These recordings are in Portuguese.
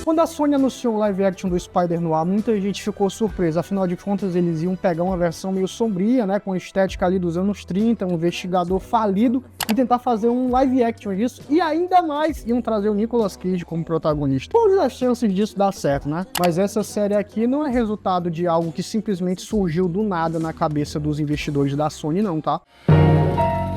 Quando a Sony anunciou o live action do Spider-Noir, muita gente ficou surpresa, afinal de contas eles iam pegar uma versão meio sombria, né, com a estética ali dos anos 30, um investigador falido, e tentar fazer um live action disso, e ainda mais iam trazer o Nicolas Cage como protagonista. Quais as chances disso dar certo, né? Mas essa série aqui não é resultado de algo que simplesmente surgiu do nada na cabeça dos investidores da Sony, não, tá?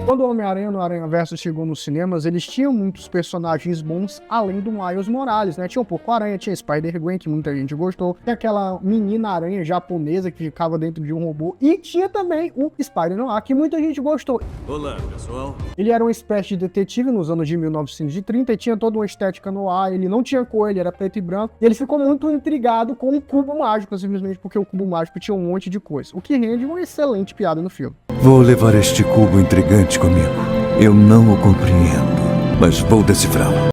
Quando o Homem-Aranha no Aranhaverso chegou nos cinemas, eles tinham muitos personagens bons, além do Miles Morales, né? Tinha um Porco-Aranha, tinha Spider-Gwen, que muita gente gostou, tinha aquela menina aranha japonesa que ficava dentro de um robô, e tinha também o Spider-Noir, que muita gente gostou. Olá, pessoal. Ele era uma espécie de detetive nos anos de 1930 e tinha toda uma estética no ar, ele não tinha cor, ele era preto e branco, e ele ficou muito intrigado com o cubo mágico, simplesmente porque o cubo mágico tinha um monte de coisa, o que rende uma excelente piada no filme. Vou levar este cubo intrigante comigo. Eu não o compreendo, mas vou decifrá-lo.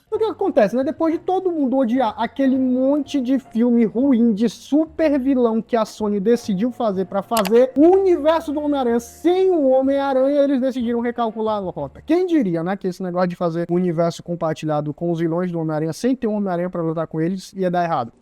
O que acontece, né? Depois de todo mundo odiar aquele monte de filme ruim de super vilão que a Sony decidiu fazer pra fazer o universo do Homem-Aranha sem o Homem-Aranha, eles decidiram recalcular a rota. Quem diria, né, que esse negócio de fazer o universo compartilhado com os vilões do Homem-Aranha sem ter o Homem-Aranha pra lutar com eles ia dar errado.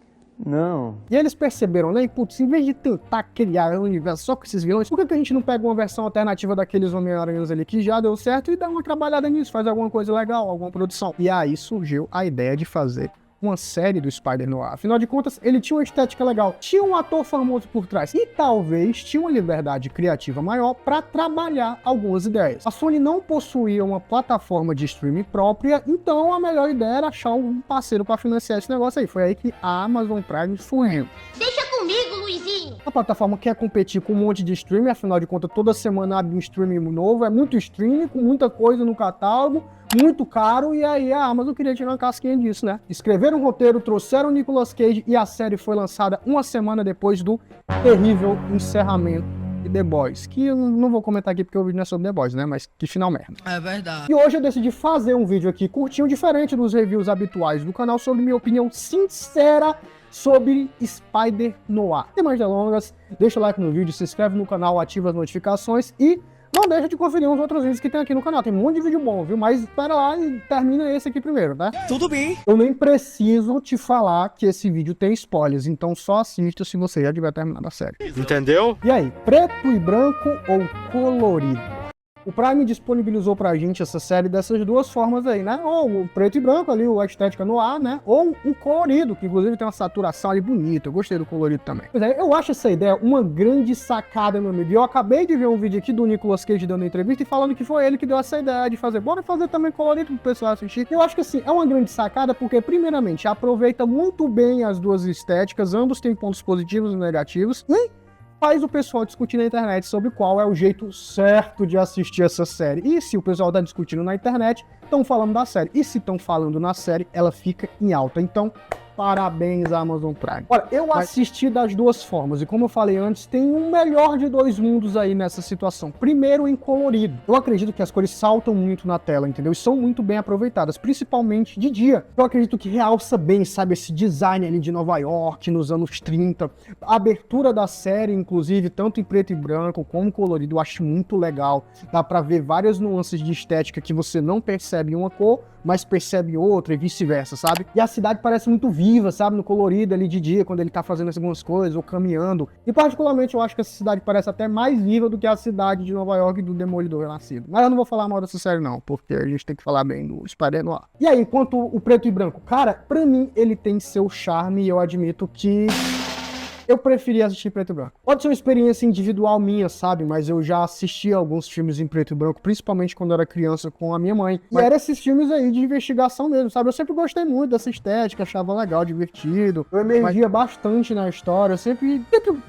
Não. E eles perceberam, né? Putz, em vez de tentar criar um universo só com esses vilões, por que a gente não pega uma versão alternativa daqueles Homem-Aranhas ali que já deu certo e dá uma trabalhada nisso, faz alguma coisa legal, alguma produção? E aí surgiu a ideia de fazer uma série do Spider-Noir. Afinal de contas, ele tinha uma estética legal, tinha um ator famoso por trás e talvez tinha uma liberdade criativa maior para trabalhar algumas ideias. A Sony não possuía uma plataforma de streaming própria, então a melhor ideia era achar um parceiro para financiar esse negócio aí. Foi aí que a Amazon Prime surgiu. Deixa comigo, Luizinho! A plataforma quer competir com um monte de streaming, afinal de contas, toda semana abre um streaming novo, é muito streaming, com muita coisa no catálogo, muito caro, e aí a Amazon queria tirar uma casquinha disso, né? Escreveram um roteiro, trouxeram o Nicolas Cage e a série foi lançada uma semana depois do terrível encerramento de The Boys, que eu não vou comentar aqui porque o vídeo não é sobre The Boys, né? Mas que final merda. É verdade. E hoje eu decidi fazer um vídeo aqui curtinho, diferente dos reviews habituais do canal, sobre minha opinião sincera sobre Spider-Noir. Sem mais delongas, deixa o like no vídeo, se inscreve no canal, ativa as notificações e não deixa de conferir uns outros vídeos que tem aqui no canal. Tem um monte de vídeo bom, viu? Mas espera lá e termina esse aqui primeiro, tá? Tudo bem. Eu nem preciso te falar que esse vídeo tem spoilers, então só assista se você já tiver terminado a série. Entendeu? E aí, preto e branco ou colorido? O Prime disponibilizou pra gente essa série dessas duas formas aí, né? Ou o preto e branco ali, a estética no ar, né? Ou o colorido, que inclusive tem uma saturação ali bonita. Eu gostei do colorido também. Pois é, eu acho essa ideia uma grande sacada, meu amigo. E eu acabei de ver um vídeo aqui do Nicolas Cage dando entrevista e falando que foi ele que deu essa ideia de fazer. Bora fazer também colorido pro pessoal assistir. Eu acho que assim, é uma grande sacada porque, primeiramente, aproveita muito bem as duas estéticas. Ambos têm pontos positivos e negativos. E faz o pessoal discutir na internet sobre qual é o jeito certo de assistir essa série. E se o pessoal tá discutindo na internet, estão falando da série. E se estão falando na série, ela fica em alta. Então, parabéns à Amazon Prime. Olha, eu assisti das duas formas, e como eu falei antes, tem um melhor de dois mundos aí nessa situação. Primeiro, em colorido. Eu acredito que as cores saltam muito na tela, entendeu? E são muito bem aproveitadas, principalmente de dia. Eu acredito que realça bem, sabe, esse design ali de Nova York, nos anos 30. A abertura da série, inclusive, tanto em preto e branco como colorido, eu acho muito legal. Dá pra ver várias nuances de estética que você não percebe em uma cor, mas percebe outra e vice-versa, sabe? E a cidade parece muito viva, sabe? No colorido ali de dia, quando ele tá fazendo algumas coisas ou caminhando. E particularmente eu acho que essa cidade parece até mais viva do que a cidade de Nova York do Demolidor Renascido. Mas eu não vou falar mal dessa série não, porque a gente tem que falar bem do Spider-Noir. E aí, quanto o preto e branco? Cara, pra mim ele tem seu charme e eu admito que eu preferia assistir preto e branco. Pode ser uma experiência individual minha, sabe? Mas eu já assisti alguns filmes em preto e branco, principalmente quando eu era criança com a minha mãe. E eram esses filmes aí de investigação mesmo, sabe? Eu sempre gostei muito dessa estética, achava legal, divertido. Eu emergia bastante na história, eu sempre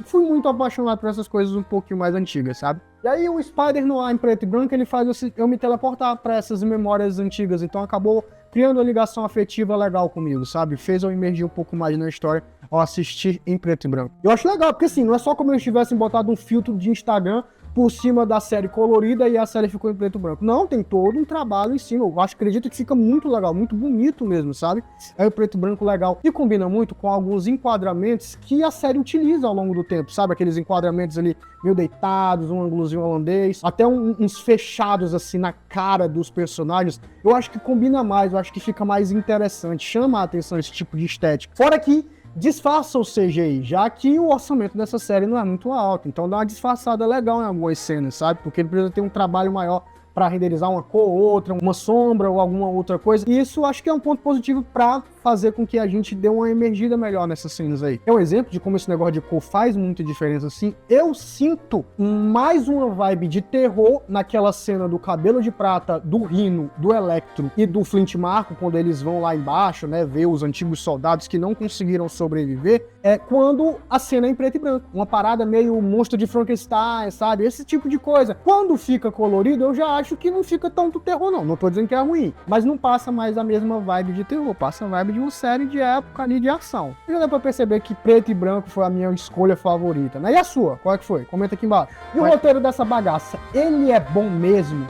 fui muito apaixonado por essas coisas um pouquinho mais antigas, sabe? E aí o Spider-Noir em preto e branco, ele faz eu me teleportar para essas memórias antigas, então acabou criando uma ligação afetiva legal comigo, sabe? Fez eu emergir um pouco mais na história ao assistir em preto e branco. Eu acho legal, porque assim, não é só como se eles tivessem botado um filtro de Instagram por cima da série colorida e a série ficou em preto e branco. Não, tem todo um trabalho em cima. Eu acredito que fica muito legal, muito bonito mesmo, sabe? É o preto e branco legal. E combina muito com alguns enquadramentos que a série utiliza ao longo do tempo, sabe? Aqueles enquadramentos ali meio deitados, um ângulozinho holandês, até uns fechados assim na cara dos personagens. Eu acho que combina mais, eu acho que fica mais interessante, chama a atenção esse tipo de estética. Fora que disfarça o CGI, já que o orçamento dessa série não é muito alto, então dá uma disfarçada legal em algumas cenas, sabe? Porque ele precisa ter um trabalho maior para renderizar uma cor ou outra, uma sombra ou alguma outra coisa. E isso acho que é um ponto positivo para fazer com que a gente dê uma emergida melhor nessas cenas aí. É um exemplo de como esse negócio de cor faz muita diferença, assim. Eu sinto mais uma vibe de terror naquela cena do Cabelo de Prata, do Rhino, do Electro e do Flint Marko, quando eles vão lá embaixo, né, ver os antigos soldados que não conseguiram sobreviver, é quando a cena é em preto e branco. Uma parada meio monstro de Frankenstein, sabe? Esse tipo de coisa. Quando fica colorido, eu já acho que não fica tanto terror, não. Não tô dizendo que é ruim, mas não passa mais a mesma vibe de terror, passa a vibe de uma série de época ali de ação. E já dá pra perceber que preto e branco foi a minha escolha favorita, né? E a sua? Qual é que foi? Comenta aqui embaixo. E o roteiro dessa bagaça, ele é bom mesmo?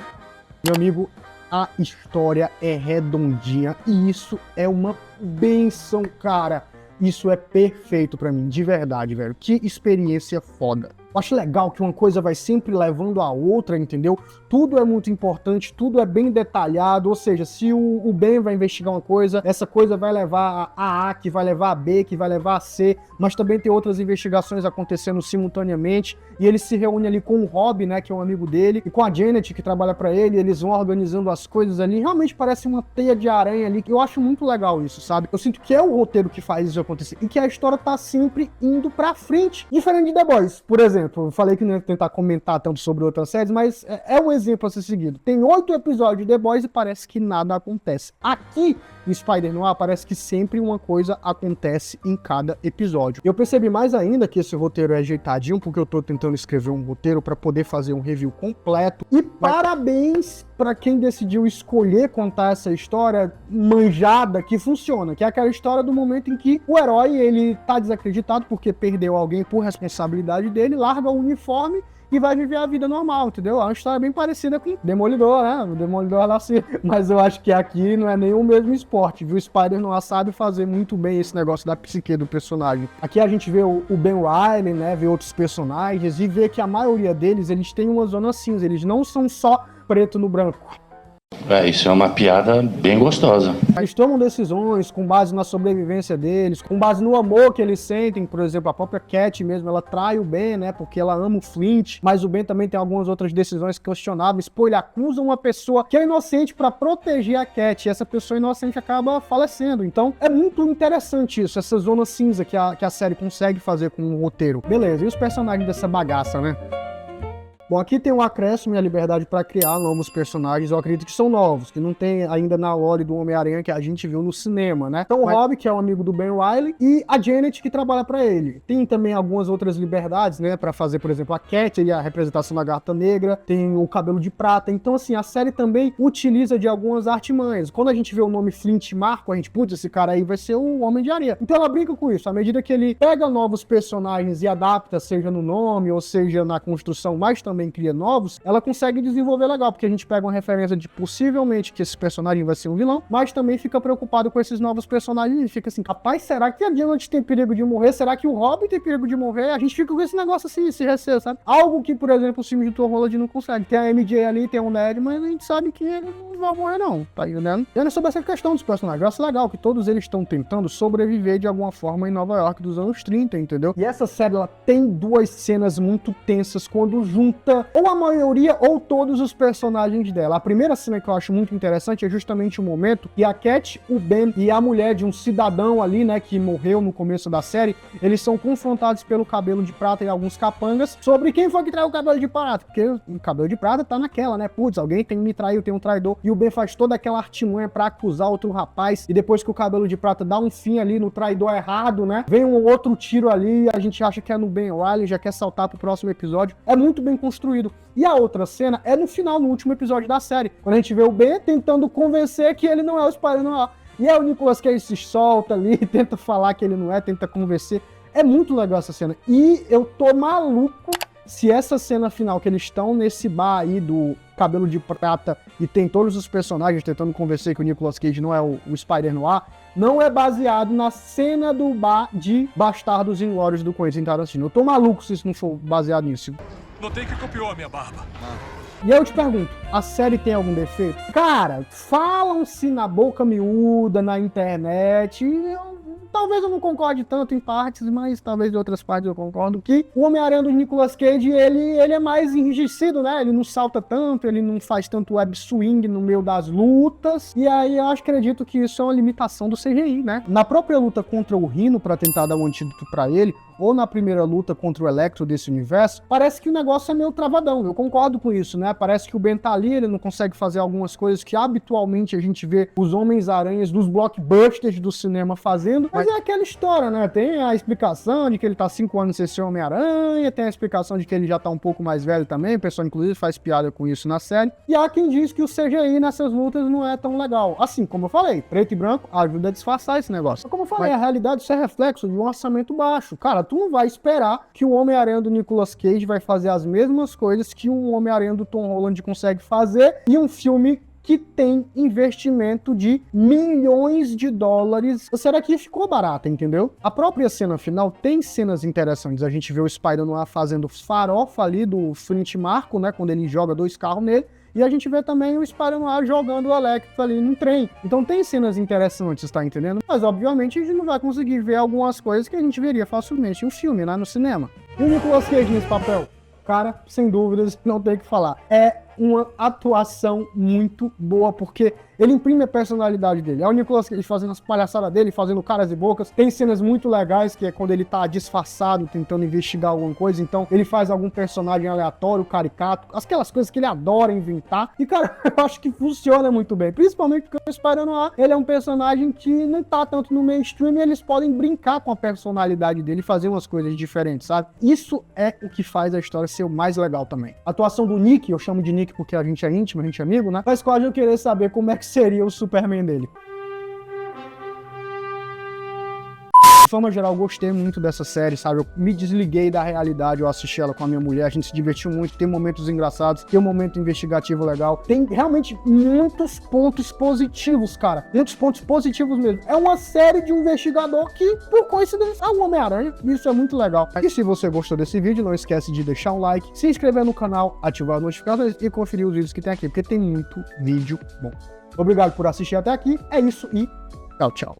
Meu amigo, a história é redondinha e isso é uma bênção, cara. Isso é perfeito pra mim, de verdade, velho. Que experiência foda. Eu acho legal que uma coisa vai sempre levando a outra, entendeu? Tudo é muito importante, tudo é bem detalhado, ou seja, se o Ben vai investigar uma coisa, essa coisa vai levar a que vai levar a B, que vai levar a C, mas também tem outras investigações acontecendo simultaneamente, e ele se reúne ali com o Rob, né, que é um amigo dele, e com a Janet, que trabalha pra ele, eles vão organizando as coisas ali, realmente parece uma teia de aranha ali, eu acho muito legal isso, sabe? Eu sinto que é o roteiro que faz isso acontecer, e que a história tá sempre indo pra frente, diferente de The Boys, por exemplo. Eu falei que não ia tentar comentar tanto sobre outras séries, mas é um exemplo a ser seguido. Tem 8 episódios de The Boys e parece que nada acontece. Aqui, em Spider-Noir, parece que sempre uma coisa acontece em cada episódio. Eu percebi mais ainda que esse roteiro é ajeitadinho, porque eu tô tentando escrever um roteiro para poder fazer um review completo. E parabéns para quem decidiu escolher contar essa história manjada que funciona, que é aquela história do momento em que o herói, ele tá desacreditado porque perdeu alguém por responsabilidade dele, larga o uniforme e vai viver a vida normal, entendeu? É uma história bem parecida com Demolidor, né? O Demolidor lá assim. Mas eu acho que aqui não é nem o mesmo esporte, viu? O Spider-Noir sabe fazer muito bem esse negócio da psique do personagem. Aqui a gente vê o Ben Reilly, né? Vê outros personagens e vê que a maioria deles, eles têm uma zona cinza. Eles não são só preto no branco. Isso é uma piada bem gostosa. Eles tomam decisões com base na sobrevivência deles, com base no amor que eles sentem. Por exemplo, a própria Cat mesmo, ela trai o Ben, né? Porque ela ama o Flint, mas o Ben também tem algumas outras decisões questionáveis. Pô, ele acusa uma pessoa que é inocente pra proteger a Cat, e essa pessoa inocente acaba falecendo. Então, é muito interessante isso, essa zona cinza que a série consegue fazer com o roteiro. Beleza, e os personagens dessa bagaça, né? Bom, aqui tem um acréscimo e a liberdade para criar novos personagens, eu acredito que são novos, que não tem ainda na lore do Homem-Aranha que a gente viu no cinema, né? Então o Rob, que é um amigo do Ben Reilly, e a Janet, que trabalha para ele. Tem também algumas outras liberdades, né, para fazer, por exemplo, a Cat e a representação da Gata Negra, tem o Cabelo de Prata. Então, assim, a série também utiliza de algumas artimanhas. Quando a gente vê o nome Flint Marko, a gente, putz, esse cara aí vai ser o Homem de Areia. Então ela brinca com isso, à medida que ele pega novos personagens e adapta, seja no nome ou seja na construção, mas também cria novos, ela consegue desenvolver legal, porque a gente pega uma referência de possivelmente que esse personagem vai ser um vilão, mas também fica preocupado com esses novos personagens e fica assim, rapaz, será que a Janet tem perigo de morrer? Será que o Robin tem perigo de morrer? A gente fica com esse negócio assim, esse receio, sabe? Algo que, por exemplo, os filmes de Tom Holland não consegue. Tem a MJ ali, tem o Ned, mas a gente sabe que ele não vai morrer não, tá entendendo? E é sobre essa questão dos personagens. Eu acho legal que todos eles estão tentando sobreviver de alguma forma em Nova York dos anos 30, entendeu? E essa série, ela tem duas cenas muito tensas quando junta ou a maioria ou todos os personagens dela. A primeira cena que eu acho muito interessante é justamente o momento que a Cat, o Ben e a mulher de um cidadão ali, né, que morreu no começo da série, eles são confrontados pelo Cabelo de Prata e alguns capangas sobre quem foi que traiu o Cabelo de Prata, porque o Cabelo de Prata tá naquela, né, putz, alguém tem me traiu, tem um traidor, e o Ben faz toda aquela artimanha pra acusar outro rapaz, e depois que o Cabelo de Prata dá um fim ali no traidor errado, né, vem um outro tiro ali, e a gente acha que é no Ben Reilly, já quer saltar pro próximo episódio. É muito bem construído. E a outra cena é no final, no último episódio da série, quando a gente vê o Ben tentando convencer que ele não é o Spider-Man. E aí o Nicolas Cage se solta ali, tenta falar que ele não é, tenta convencer. É muito legal essa cena. E eu tô maluco se essa cena final que eles estão nesse bar aí do cabelo de prata e tem todos os personagens tentando convencer que o Nicolas Cage não é o Spider-Noir, não é baseado na cena do bar de Bastardos Inglórios do Quentin Tarantino. Eu tô maluco se isso não for baseado nisso. Notei que copiou a minha barba. E aí eu te pergunto, a série tem algum defeito? Cara, falam-se na boca miúda, na internet, e talvez eu não concorde tanto em partes, mas talvez em outras partes eu concordo, que o Homem-Aranha do Nicolas Cage, ele é mais enrijecido, né? Ele não salta tanto, ele não faz tanto web swing no meio das lutas, e aí eu acredito que isso é uma limitação do CGI, né? Na própria luta contra o Rhino, pra tentar dar um antídoto pra ele, ou na primeira luta contra o Electro desse universo, parece que o negócio é meio travadão, eu concordo com isso, né? Parece que o Ben tá ali, ele não consegue fazer algumas coisas que habitualmente a gente vê os Homens-Aranhas dos blockbusters do cinema fazendo, mas é aquela história, né? Tem a explicação de que ele tá 5 anos sem ser Homem-Aranha, tem a explicação de que ele já tá um pouco mais velho também, o pessoal inclusive faz piada com isso na série, e há quem diz que o CGI nessas lutas não é tão legal. Assim, como eu falei, preto e branco ajuda a disfarçar esse negócio. Como eu falei, a realidade isso é reflexo de um orçamento baixo. Cara, tu não vai esperar que o Homem-Aranha do Nicolas Cage vai fazer as mesmas coisas que um Homem-Aranha do Tom Holland consegue fazer em um filme que tem investimento de milhões de dólares. Será que ficou barato, entendeu? A própria cena final tem cenas interessantes. A gente vê o Spider-Noir fazendo farofa ali do Flint Marko, né? Quando ele joga 2 carros nele. E a gente vê também o Spider-Noir jogando o Electro ali no trem. Então tem cenas interessantes, tá entendendo? Mas obviamente a gente não vai conseguir ver algumas coisas que a gente veria facilmente em um filme, né? No cinema. E o Nicolas Cage nesse papel? Cara, sem dúvidas, não tem o que falar. É uma atuação muito boa, porque ele imprime a personalidade dele. É o Nicolas Cage fazendo as palhaçadas dele, fazendo caras e bocas. Tem cenas muito legais, que é quando ele tá disfarçado, tentando investigar alguma coisa. Então, ele faz algum personagem aleatório, caricato. Aquelas coisas que ele adora inventar. E, cara, eu acho que funciona muito bem. Principalmente porque o Spider-Noir, ele é um personagem que não tá tanto no mainstream e eles podem brincar com a personalidade dele e fazer umas coisas diferentes, sabe? Isso é o que faz a história ser o mais legal também. A atuação do Nick, eu chamo de Nick porque a gente é íntimo, a gente é amigo, né? Mas quase eu querer saber como é que seria o Superman dele. De forma geral, eu gostei muito dessa série, sabe? Eu me desliguei da realidade, eu assisti ela com a minha mulher, a gente se divertiu muito, tem momentos engraçados, tem um momento investigativo legal, tem realmente muitos pontos positivos, cara. Muitos pontos positivos mesmo. É uma série de um investigador que, por coincidência, é um Homem-Aranha, e isso é muito legal. E se você gostou desse vídeo, não esquece de deixar um like, se inscrever no canal, ativar as notificações e conferir os vídeos que tem aqui, porque tem muito vídeo bom. Obrigado por assistir até aqui, é isso e tchau, tchau.